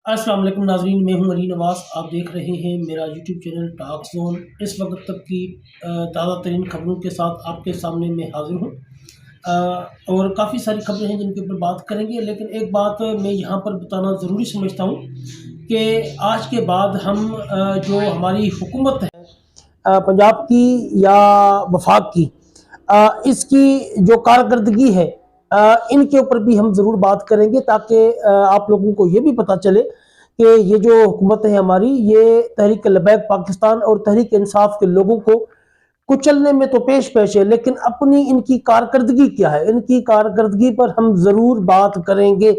अस्सलाम वालेकुम नाज़रीन, मैं हूं अली नवाज़। आप देख रहे हैं मेरा यूट्यूब चैनल टॉक ज़ोन। इस वक्त तक की ताज़ा तरीन खबरों के साथ आपके सामने मैं हाजिर हूं। और काफ़ी सारी खबरें हैं जिनके ऊपर बात करेंगे, लेकिन एक बात मैं यहाँ पर बताना ज़रूरी समझता हूँ कि आज के बाद हम जो हमारी हुकूमत है पंजाब की या वफाक की, इसकी जो कारकर्दगी है, इनके ऊपर भी हम ज़रूर बात करेंगे, ताकि आप लोगों को ये भी पता चले कि ये जो हुकूमत है हमारी, ये तहरीक लबैक पाकिस्तान और तहरीक इंसाफ के लोगों को कुचलने में तो पेश पेश है, लेकिन अपनी इनकी कारकर्दगी क्या है, इनकी कारकर्दगी पर हम ज़रूर बात करेंगे,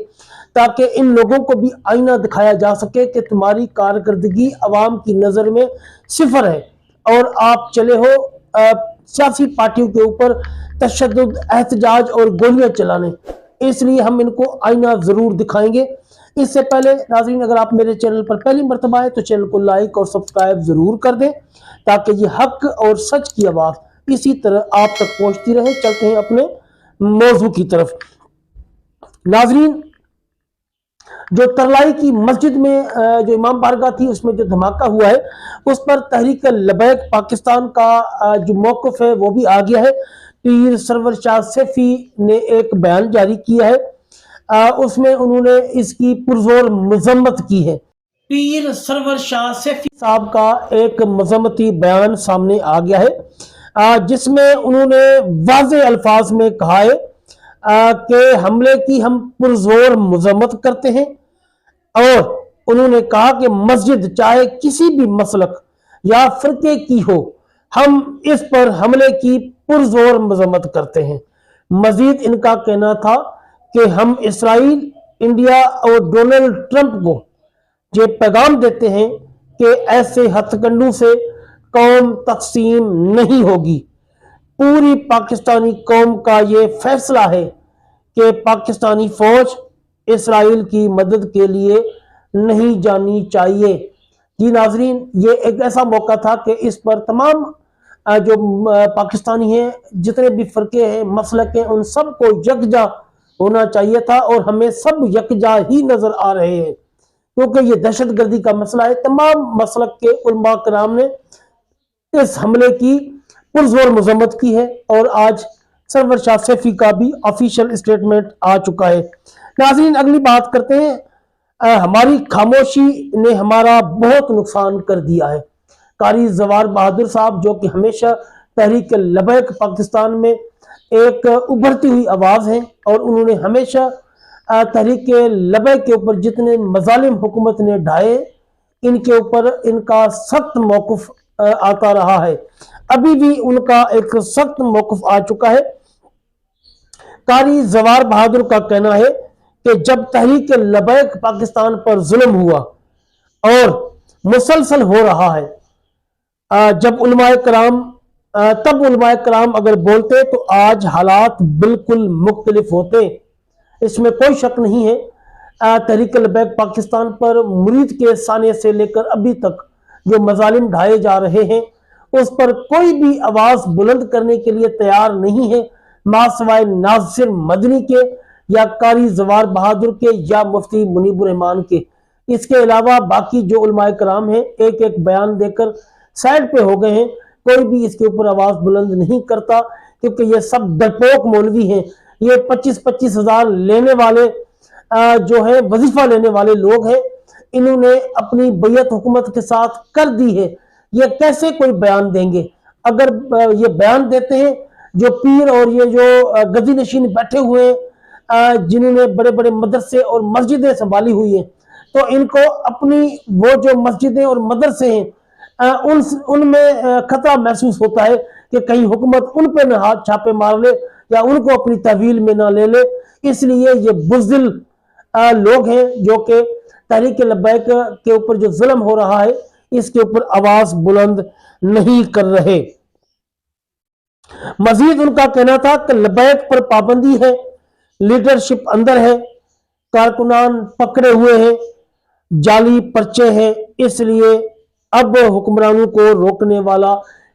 ताकि इन लोगों को भी आईना दिखाया जा सके कि तुम्हारी कारकर्दगी अवाम की नज़र में सिफर है और आप चले हो सियासी पार्टियों के ऊपर तशद्दुद, एहतजाज और गोलियां चलाने। इसलिए हम इनको आईना ज़रूर दिखाएंगे। इससे पहले नाज़रीन, अगर आप मेरे चैनल पर पहली मर्तबा है तो चैनल को लाइक और सब्सक्राइब ज़रूर कर दें, ताकि ये हक और सच की आवाज़ इसी तरह आप तक पहुंचती रहे। चलते हैं अपने मौजू की तरफ। नाज़रीन, जो तरलाई की मस्जिद में जो इमाम बारगाह थी, उसमें जो धमाका हुआ है, उस पर तहरीक लबैक पाकिस्तान का जो मौक़िफ़ है वो भी आ गया है। पीर सरवर शाह सैफी ने एक बयान जारी किया है, उसमें उन्होंने इसकी पुरजोर मजम्मत की है। पीर सरवर शाह सैफी साहब का एक मजम्मती बयान सामने आ गया है, जिसमें उन्होंने वाज़े अल्फाज में कहा है कि हमले की हम पुरजोर मजम्मत करते हैं, और उन्होंने कहा कि मस्जिद चाहे किसी भी मसलक या फिरके की हो, हम इस पर हमले की पुरजोर मजम्मत करते हैं। मजीद इनका कहना था कि हम इसराइल, इंडिया और डोनाल्ड ट्रंप को ये पैगाम देते हैं कि ऐसे हथकंडों से कौम तकसीम नहीं होगी। पूरी पाकिस्तानी कौम का ये फैसला है कि पाकिस्तानी फौज इसराइल की मदद के लिए नहीं जानी चाहिए। जी नाजरीन, ये एक ऐसा मौका था कि इस पर तमाम जो पाकिस्तानी हैं, जितने भी फ़िरके हैं, मसलक हैं, उन सब को यकजा होना चाहिए था, और हमें सब यकजा ही नज़र आ रहे हैं, क्योंकि ये दहशत गर्दी का मसला है। तमाम मसलक के उलमा कराम ने इस हमले की पुरजोर मजम्मत की है, और आज सरवर शाह सैफी का भी ऑफिशियल स्टेटमेंट आ चुका है। नाज़रीन, अगली बात करते हैं। हमारी खामोशी ने हमारा बहुत नुकसान कर दिया है। कारी जवार बहादुर साहब, जो कि हमेशा तहरीक लबैक पाकिस्तान में एक उभरती हुई आवाज़ हैं, और उन्होंने हमेशा तहरीक लबैक के ऊपर जितने मजालिम हुकूमत ने ढाए, इनके ऊपर इनका सख्त मौक़िफ़ आता रहा है। अभी भी उनका एक सख्त मौक़िफ़ आ चुका है। कारी जवार बहादुर का कहना है कि जब तहरीक लबैक पाकिस्तान पर जुल्म हुआ और मुसलसल हो रहा है, जब उलमाए कराम तब उलमाए कराम अगर बोलते तो आज हालात बिल्कुल मुख्तलिफ होते, इसमें कोई शक नहीं है। तहरीक लबैक पाकिस्तान पर मुरीद के साने से लेकर अभी तक जो मजालिम ढाए जा रहे हैं, उस पर कोई भी आवाज़ बुलंद करने के लिए तैयार नहीं है, मासवाए नासिर मदनी के या कारी जवार बहादुर के या मुफ्ती मुनीबुर रहमान के। इसके अलावा बाकी जो उलमाए कराम हैं, एक एक बयान देकर साइड पे हो गए हैं। कोई भी इसके ऊपर आवाज़ बुलंद नहीं करता, क्योंकि ये सब डरपोक मौलवी हैं। ये 25-25 हज़ार लेने वाले जो है वजीफा लेने वाले लोग हैं। इन्होंने अपनी बैयत हुकूमत के साथ कर दी है, ये कैसे कोई बयान देंगे? अगर ये बयान देते हैं, जो पीर और ये जो गदी नशीन बैठे हुए हैं, जिन्होंने बड़े बड़े मदरसे और मस्जिदें संभाली हुई हैं, तो इनको अपनी वो जो मस्जिदें और मदरसे हैं, उनमें खतरा महसूस होता है कि कहीं हुकूमत उन पे न हाथ छापे मार ले या उनको अपनी तहवील में ना ले ले। इसलिए ये बुज़दिल लोग हैं, जो कि तहरीक लबैक के ऊपर जो जुल्म हो रहा है, इसके ऊपर आवाज बुलंद नहीं कर रहे। मजीद उनका कहना था कि लबैक पर पाबंदी है, लीडरशिप अंदर है, कारकुनान पकड़े हुए हैं, जाली पर्चे हैं, इसलिए अब हुक्मरानों को रोकने वाला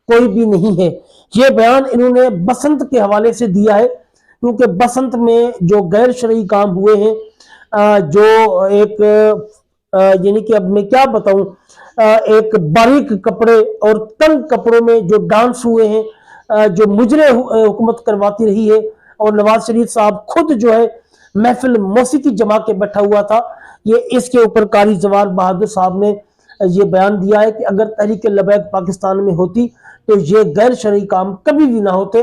कोई भी नहीं है। ये बयान इन्होंने बसंत के हवाले से दिया है, क्योंकि बसंत में जो गैर शरई काम हुए हैं, जो एक यानी कि अब मैं क्या बताऊं, एक बारीक कपड़े और तंग कपड़ों में जो डांस हुए हैं, जो मुजरे हुकूमत करवाती रही है, और नवाज शरीफ साहब खुद जो है महफिल मौसीकी जमा के बैठा हुआ था। ये इसके ऊपर कारी जवार बहादुर साहब ने ये बयान दिया है कि अगर तहरीक लबैक पाकिस्तान में होती तो ये गैर शरई काम कभी भी ना होते,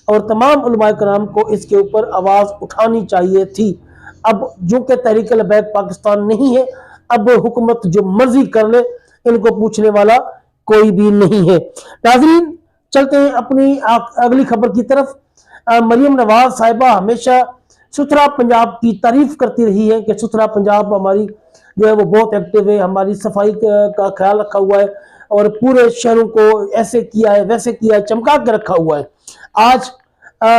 और तमाम उलमाए कराम को इसके ऊपर आवाज उठानी चाहिए थी। अब जो कि तहरीक लबैक पाकिस्तान नहीं है, अब हुकूमत जो मर्जी कर ले, इनको पूछने वाला कोई भी नहीं है। नाज़रीन, चलते हैं अपनी अगली खबर की तरफ। मरियम नवाज साहिबा हमेशा सुथरा पंजाब की तारीफ करती रही है कि सुथरा पंजाब हमारी जो है वो बहुत एक्टिव है, हमारी सफाई का ख्याल रखा हुआ है, और पूरे शहरों को ऐसे किया है वैसे किया है, चमका के रखा हुआ है। आज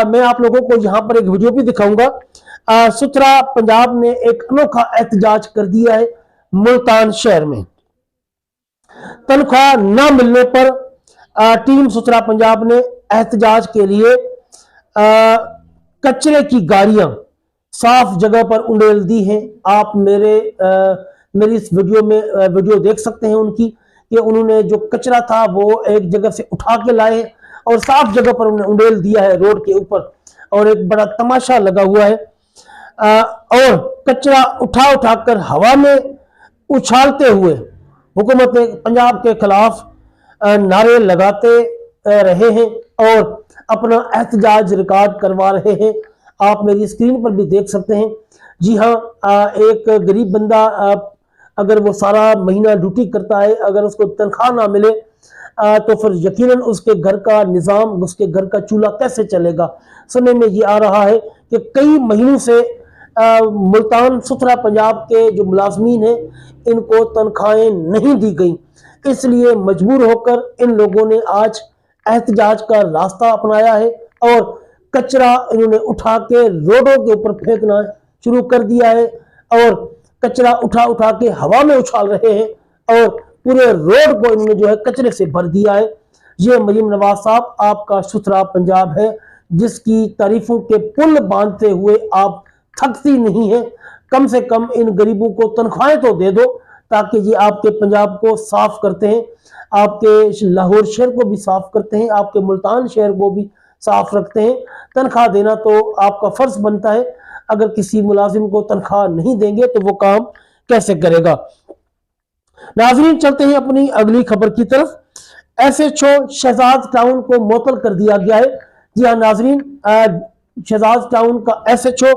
मैं आप लोगों को यहाँ पर एक वीडियो भी दिखाऊंगा। सुथरा पंजाब ने एक अनोखा एहतजाज कर दिया है मुल्तान शहर में। तनख्वाह न मिलने पर टीम सुथरा पंजाब ने एहतजाज के लिए कचरे की गाड़ियां साफ जगह पर उंडेल दी हैं। आप मेरी इस वीडियो में वीडियो देख सकते हैं उनकी, कि उन्होंने जो कचरा था वो एक जगह से उठा के लाए और साफ जगह पर उन्होंने उंडेल दिया है रोड के ऊपर, और एक बड़ा तमाशा लगा हुआ है। और कचरा उठा उठाकर हवा में उछालते हुए हुकूमत पंजाब के खिलाफ नारे लगाते रहे हैं और अपना एहतजाज रिकॉर्ड करवा रहे हैं। आप मेरी स्क्रीन पर भी देख सकते हैं। जी हाँ, एक गरीब बंदा अगर वो सारा महीना ड्यूटी करता है, अगर उसको तनख्वाह ना मिले तो फिर यकीनन उसके घर का निज़ाम, उसके घर का चूल्हा कैसे चलेगा। सुनने में ये आ रहा है कि कई महीनों से मुल्तान सुथरा पंजाब के जो मुलाजमीन हैं, इनको तनख्वाहें नहीं दी गई, इसलिए मजबूर होकर इन लोगों ने आज एहतजाज का रास्ता अपनाया है और कचरा इन्होंने उठा के रोडों के ऊपर फेंकना शुरू कर दिया है, और कचरा उठा उठा के हवा में उछाल रहे हैं, और पूरे रोड को इन्होंने जो है कचरे से भर दिया है। ये मरियम नवाज साहब आपका सुथरा पंजाब है, जिसकी तारीफों के पुल बांधते हुए आप थकती नहीं है। कम से कम इन गरीबों को तनख्वाहें तो दे दो, ताकि ये आपके पंजाब को साफ करते हैं, आपके लाहौर शहर को भी साफ करते हैं, आपके मुल्तान शहर को भी साफ रखते हैं। तनख्वाह देना तो आपका फर्ज बनता है। अगर किसी मुलाजिम को तनख्वाह नहीं देंगे तो वो काम कैसे करेगा। नाज़रीन, चलते हैं अपनी अगली खबर की तरफ। SHO शहजाद टाउन को मुअत्तल कर दिया गया है। जी हाँ नाज़रीन, शहजाद टाउन का SHO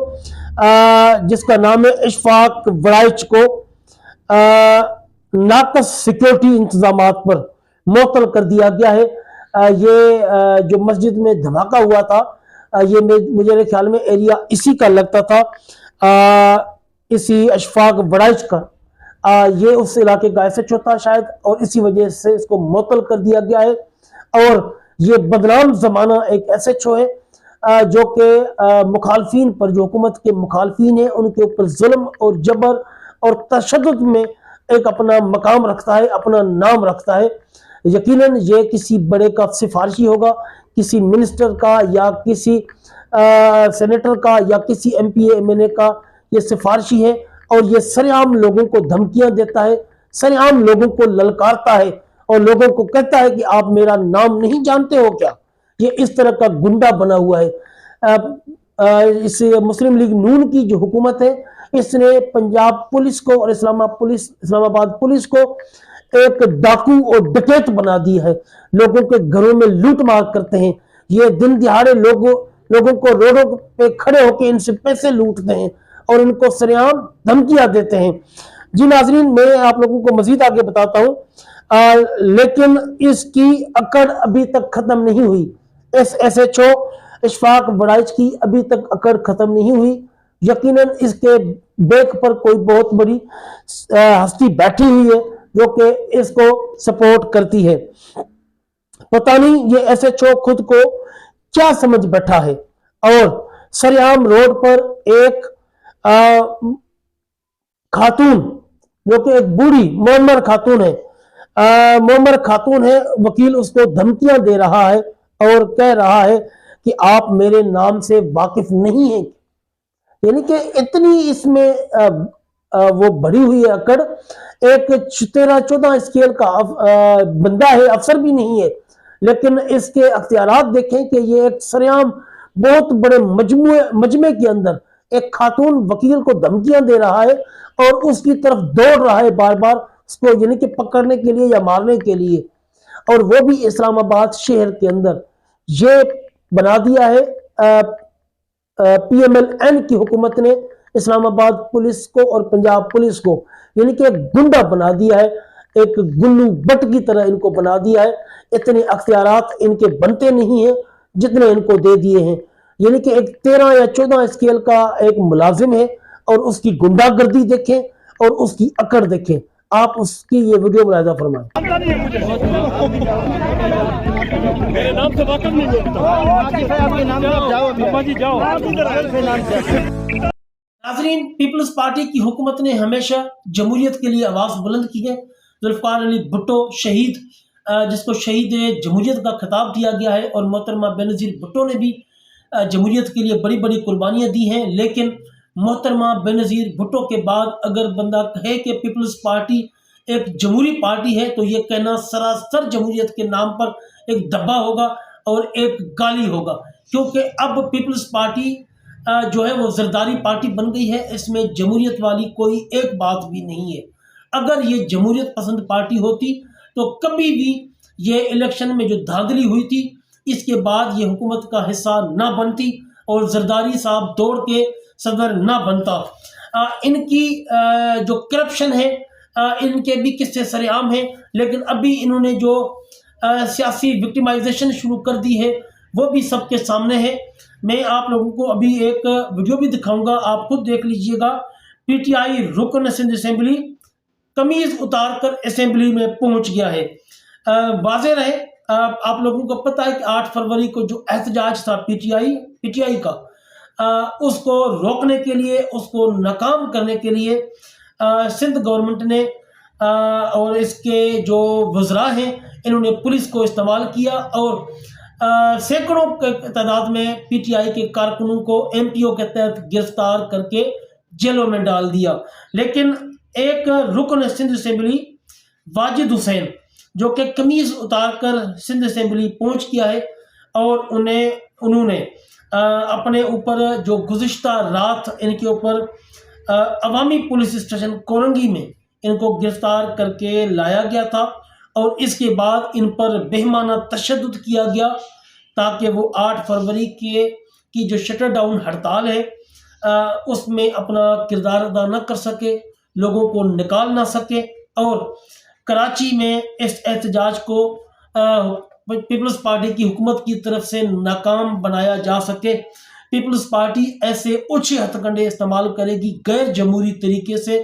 जिसका नाम है इशफाक वड़ाइच को नाकस सिक्योरिटी इंतजामात पर मुअत्तल कर दिया गया है। ये जो मस्जिद में धमाका हुआ था, ये मुझे ख्याल में एरिया इसी का लगता था, इसी अशफाक वड़ाइच का। ये उस इलाके का SHO था शायद, और इसी वजह से इसको मुअत्तल कर दिया गया है। और ये बदनाम जमाना एक SHO है जो कि मुखालफीन पर, जो हुकूमत के मुखालफीन है, उनके ऊपर जुल्म और जबर और तशद्दुद में एक अपना मकाम रखता है, अपना नाम रखता है। यकीनन ये किसी बड़े का सिफारिशी होगा, किसी मिनिस्टर का या किसी सेनेटर का या किसी MP MNA का ये सिफारिशी है, और ये सरेआम लोगों को धमकियां देता है, सरेआम लोगों को ललकारता है और लोगों को कहता है कि आप मेरा नाम नहीं जानते हो क्या। ये इस तरह का गुंडा बना हुआ है। इस मुस्लिम लीग नून की जो हुकूमत है, इसने पंजाब पुलिस को और इस्लामाबाद पुलिस को एक डाकू और डकैत बना दिया है। लोगों के घरों में लूट मार करते हैं। ये दिन दिहाड़े लोगों को रोडों पे खड़े होकर इनसे पैसे लूटते हैं और इनको सरेआम धमकियां देते हैं। जी नाजरीन, मैं आप लोगों को मजीद आगे बताता हूँ, लेकिन इसकी अकड़ अभी तक खत्म नहीं हुई। इस SHO इशफाक वड़ाइच की अभी तक अकड़ खत्म नहीं हुई। यकीनन इसके बैक पर कोई बहुत बड़ी हस्ती बैठी हुई है जो कि इसको सपोर्ट करती है। पता नहीं ये SHO खुद को क्या समझ बैठा है, और सरेआम रोड पर एक खातून जो कि एक बूढ़ी मोमर खातून है, वकील उसको धमकियां दे रहा है और कह रहा है कि आप मेरे नाम से वाकिफ नहीं हैं। यानी कि इतनी इसमें وہ بڑھی ہوئی ہے اکڑ. ایک 13-14 اسکیل کا بندہ ہے, افسر بھی نہیں ہے, لیکن اس کے اختیارات دیکھیں کہ یہ ایک سریعام بہت بڑے مجمع کے اندر ایک خاتون وکیل کو دھمکیاں دے رہا ہے اور اس کی طرف دوڑ رہا ہے بار بار اس کو, یعنی کہ پکڑنے کے لیے یا مارنے کے لیے, اور وہ بھی اسلام آباد شہر کے اندر. یہ بنا دیا ہے پی ایم ایل این کی حکومت نے اسلام آباد پولیس کو اور پنجاب پولیس کو, یعنی کہ ایک گنڈا بنا دیا ہے, ایک گلو بٹ کی طرح ان کو بنا دیا ہے. اتنے اختیارات ان کے بنتے نہیں ہیں جتنے ان کو دے دیے ہیں. یعنی کہ ایک 13 یا 14 اسکیل کا ایک ملازم ہے اور اس کی گنڈا گردی دیکھیں اور اس کی اکڑ دیکھیں. آپ اس کی یہ ویڈیو ملاحظہ فرمائیں. میرے نام سے واقف نہیں ناظرین, پیپلز پارٹی کی حکومت نے ہمیشہ جمہوریت کے لیے آواز بلند کی ہے. ذوالفقار علی بھٹو شہید, جس کو شہید جمہوریت کا خطاب دیا گیا ہے, اور محترمہ بینظیر بھٹو نے بھی جمہوریت کے لیے بڑی بڑی قربانیاں دی ہیں. لیکن محترمہ بینظیر بھٹو کے بعد اگر بندہ کہے کہ پیپلز پارٹی ایک جمہوری پارٹی ہے تو یہ کہنا سراسر جمہوریت کے نام پر ایک دبا ہوگا اور ایک گالی ہوگا, کیونکہ اب پیپلز پارٹی جو ہے وہ زرداری پارٹی بن گئی ہے. اس میں جمہوریت والی کوئی ایک بات بھی نہیں ہے. اگر یہ جمہوریت پسند پارٹی ہوتی تو کبھی بھی یہ الیکشن میں جو دھاندلی ہوئی تھی اس کے بعد یہ حکومت کا حصہ نہ بنتی اور زرداری صاحب دوڑ کے صدر نہ بنتا. ان کی جو کرپشن ہے ان کے بھی قصے سرعام ہیں, لیکن ابھی انہوں نے جو سیاسی وکٹمائزیشن شروع کر دی ہے وہ بھی سب کے سامنے ہے. میں آپ لوگوں کو ابھی ایک ویڈیو بھی دکھاؤں گا, آپ خود دیکھ لیجئے گا. پی ٹی آئی رکن سندھ اسمبلی قمیض اتار کر اسمبلی میں پہنچ گیا ہے. واضح رہے, آپ لوگوں کو پتہ ہے کہ 8 فروری کو جو احتجاج تھا پی ٹی آئی کا, اس کو روکنے کے لیے, اس کو ناکام کرنے کے لیے سندھ گورنمنٹ نے اور اس کے جو وزراء ہیں انہوں نے پولیس کو استعمال کیا اور سینکڑوں تعداد میں پی ٹی آئی کے کارکنوں کو ایم پی او کے تحت گرفتار کر کے جیلوں میں ڈال دیا. لیکن ایک رکن سندھ اسمبلی واجد حسین جو کہ قمیض اتار کر سندھ اسمبلی پہنچ گیا ہے, اور انہوں نے اپنے اوپر جو گزشتہ رات ان کے اوپر عوامی پولیس اسٹیشن کورنگی میں ان کو گرفتار کر کے لایا گیا تھا, اور اس کے بعد ان پر بہیمانہ تشدد کیا گیا تاکہ وہ 8 فروری کی جو شٹر ڈاؤن ہڑتال ہے اس میں اپنا کردار ادا نہ کر سکے, لوگوں کو نکال نہ سکے, اور کراچی میں اس احتجاج کو پیپلز پارٹی کی حکومت کی طرف سے ناکام بنایا جا سکے. پیپلز پارٹی ایسے اونچے ہتھ کنڈے استعمال کرے گی غیر جمہوری طریقے سے,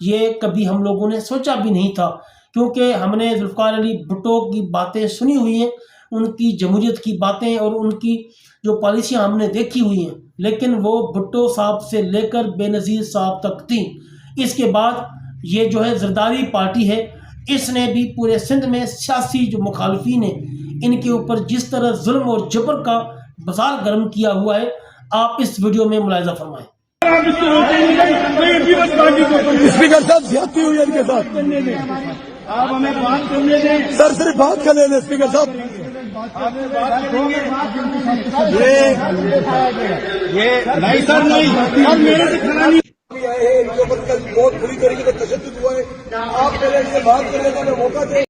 یہ کبھی ہم لوگوں نے سوچا بھی نہیں تھا, کیونکہ ہم نے ذوالفقار علی بھٹو کی باتیں سنی ہوئی ہیں, ان کی جمہوریت کی باتیں اور ان کی جو پالیسیاں ہم نے دیکھی ہوئی ہیں, لیکن وہ بھٹو صاحب سے لے کر بے نظیر صاحب تک تھیں. اس کے بعد یہ جو ہے زرداری پارٹی ہے, اس نے بھی پورے سندھ میں سیاسی جو مخالفین ہیں ان کے اوپر جس طرح ظلم اور جبر کا بازار گرم کیا ہوا ہے, آپ اس ویڈیو میں ملاحظہ فرمائیں. اسپیکر صاحب زیادتی ہوئی ان کے ساتھ, آپ ہمیں بات کرنے دیں. سر صرف بات کر لیں اسپیکر صاحب. یہ نہیں سر, نہیں اب میرے سے کھڑا نہیں ان کے اوپر بہت بری طریقے سے تشدد ہوا ہے. آپ پہلے ان سے بات کر لیتے ہیں, موقع دیں.